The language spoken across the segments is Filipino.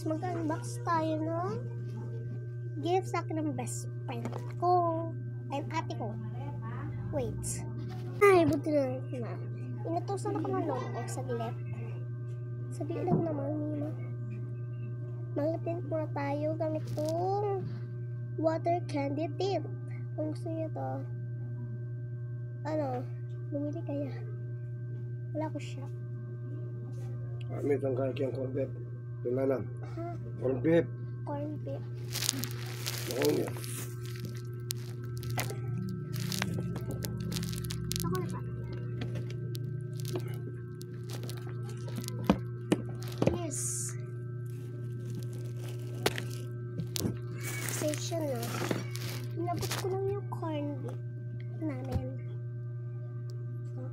mag-unbox tayo ng gift sa akin ng best friend ko and ate ko. Wait. Ay, buti na. Inutusan ako ng logo sa gilip. Sabi lang naman nila. Malapit muna tayo gamit itong water candy tint. Kung gusto niyo to, bumili kaya. Wala ko siya. Amit ang kaya corn beef. Tingnan. Corn beef. Corn beef. Oo niya. Ako na pa. Yes. Station na. Inabot ko lang yung corn beef namin.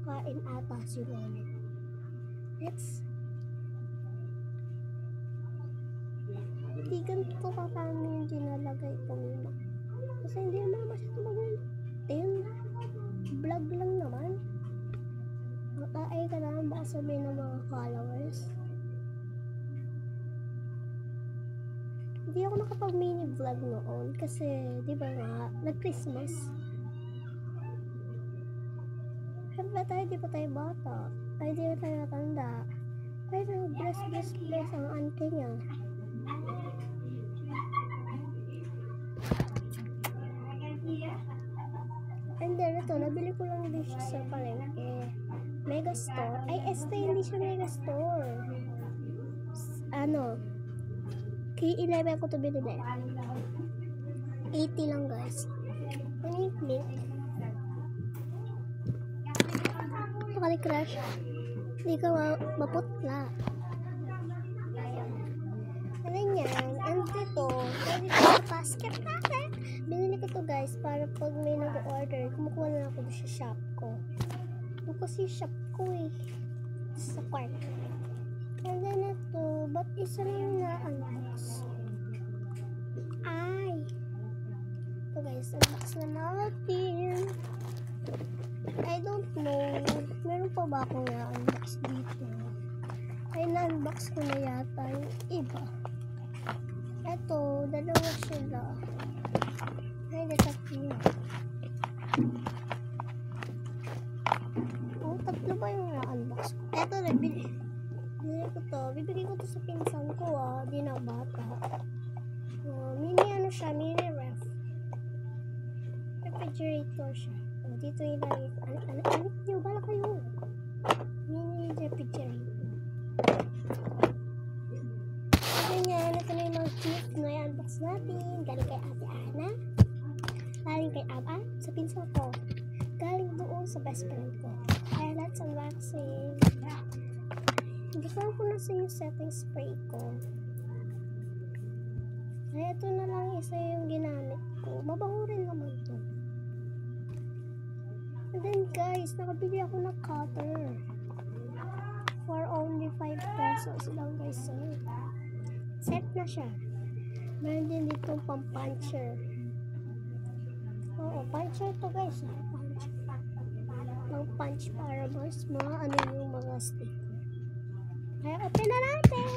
Kakain ata si Ronnie. Hindi ganito kakami yung dinalagay ko nila. Kasi hindi naman masyado mag-tin. Vlog lang naman. Ay ka naman baka sabihin ng mga followers. Hindi ako nakapag mini vlog noon kasi di ba nga nag-Christmas. Siyempre tayo di pa tayo bata. Ay di na tayo natanda. Ay bless ang auntie niya. And then ito, nabili ko lang din siya sa palengke. Megastore. Ay, hindi siya Megastore. K11 ko ito binili. 80 lang guys. Ano yung click? Crush. Hindi ka maputla. Ano yan? And dito, pwede ko sa basket natin. Binili ko to guys para pag may nag-order, kumukuha na ako sa shop ko. Ito kasi shop ko sa kwarto. And then ito, ba't isa na yung na-unbox? Ay! Ito guys, unbox na natin. I don't know. Meron pa ba akong na-unbox dito? Ay, na-unbox ko na yata yung iba. Eto, dalawa sila. Ay, tatlo. Oh, tatlo ba yung na-unbox ko? Eto, bibili ko to. Bibigay ko to sa pinsan ko di na bata. Mini mini ref. Refrigerator siya. Dito yung lagi ko. Ano nyo? Bala kayo. Mini refrigerator. Ganyan. Ito na yung mga gift na i-unbox natin. Galing kay Ate Ana. Galing kay Aba. Sa pinsan ko. Galing doon sa best friend ko. Kaya let's unboxing. Hindi ko lang nasa yung setting spray ko. Kaya ito na lang isa yung ginamit ko. Mabango rin naman to. And then guys, nakabili ako ng cutter for only 5 pesos lang guys. Set na siya. Meron din dito pang-puncher. Oo, puncher to guys. Pang-punch para mas yung mga stick. Kaya open na natin!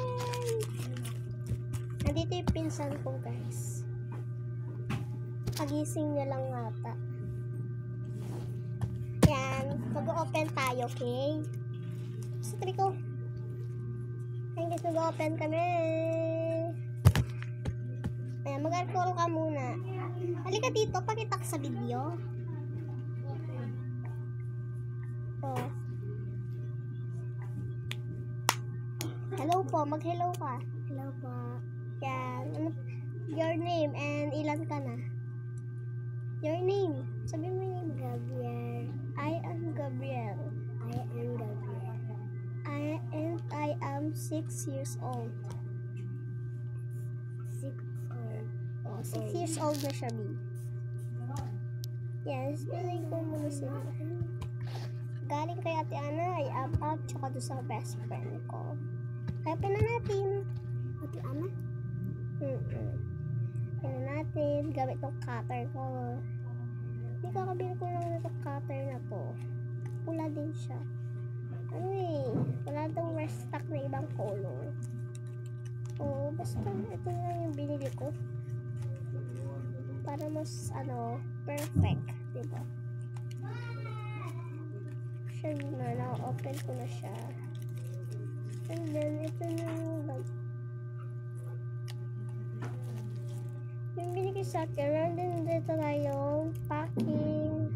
Nandito yung pinsan ko guys. Pagising niya lang ata. Yan, mag-open tayo, okay? Sa triko. Ayan guys, mag-open kami. Ayan, mag-alcohol ka muna. Halika dito, pakita ka sa video. Oh. Hello po, mag-hello ka. Hello po. Yan, your name and ilan ka na? Your name. Sabi mo yung Gabriel. I am Gabriel. I am 6 years old. 6 years old na siya, B. Yes, bilay ko muna sila. Galing kay Ate Ana, ay up, tsaka doon sa best friend ko. Kaya na natin. Ate Ana? Kaya natin, gamit ng cutter ko. Hindi kakabili ko lang itong cutter na to. Pula din siya. Wala daw restock na ibang color. Oo, basta ito lang yung binili ko. Para mas, perfect. Diba? Siya na, na-open ko na siya. And then, ito na yung binigay sa akin. And then, dito na yung packing.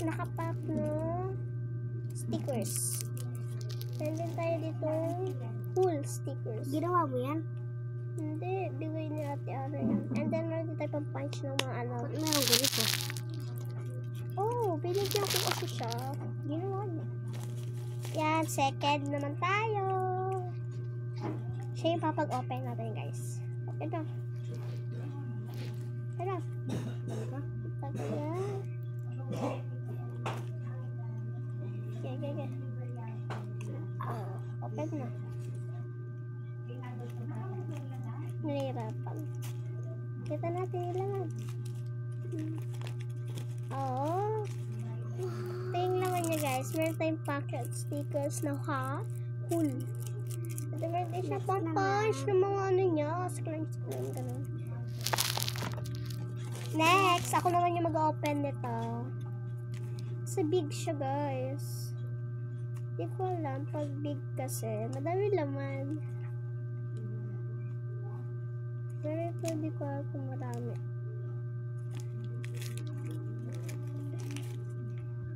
Nakapack no stickers. And then, tayo dito full stickers. Ginawa mo yan? Hindi, bigay ni Ate Ara yan. And then, meron din tayo pang punch ng mga Ba't mayroong ganito? Oh, binigyan ko kasi siya. Ginawa niya. Yan, second naman tayo. Siya yung papag-open natin, guys. Okay na. Ano? Ito ko yan. Okay. Open na. Nahihirapan. Kita natin ilangan. Oh. Ito yung laman niya, guys. Meron tayong pocket stickers na cool. At meron din siya pang punch ng mga niya. Screen, ganun. Next, ako naman yung mag-open nito. Kasi big siya, guys. Hindi ko alam pag big kasi. Madami laman. Pero ito, hindi ko alam kung marami.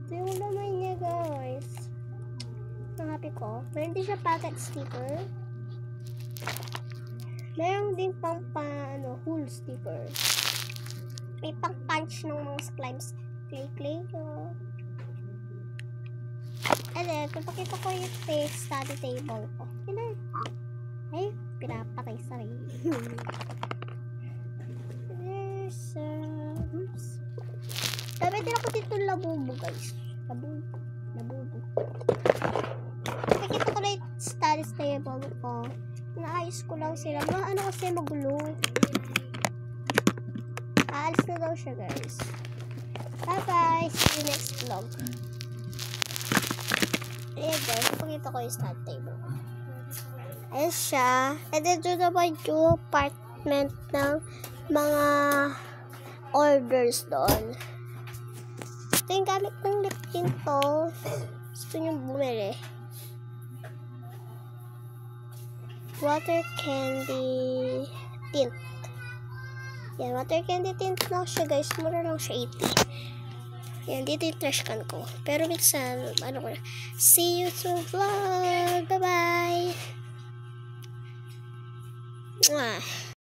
Ito yung laman niya, guys. Ang happy ko. Meron din siya pocket sticker. Meron din pang whole sticker. May pang punch ng mga slimes. Clay. And then, papakita ko yung study table ko. Ay, pinapatay sarili. There's oops. Dapat din ako dito labubo, guys. Labubo. Papakita ko na yung study table ko. Naayos ko lang sila. Kasi magulo. Aalis na daw siya, guys. Bye-bye. See you next vlog. Ayan, guys. Papakita ko yung study table. Ayan siya. And then, doon naman yung apartment ng mga orders doon. Ito yung gamit ng lip tint to. Gusto nyo bumili. Water candy tint. Yan, water candy tint lang siya, guys. Mura lang siya 80. Yan, dito yung trash can ko. Pero minsan, see you to vlog. Bye-bye. Mwah.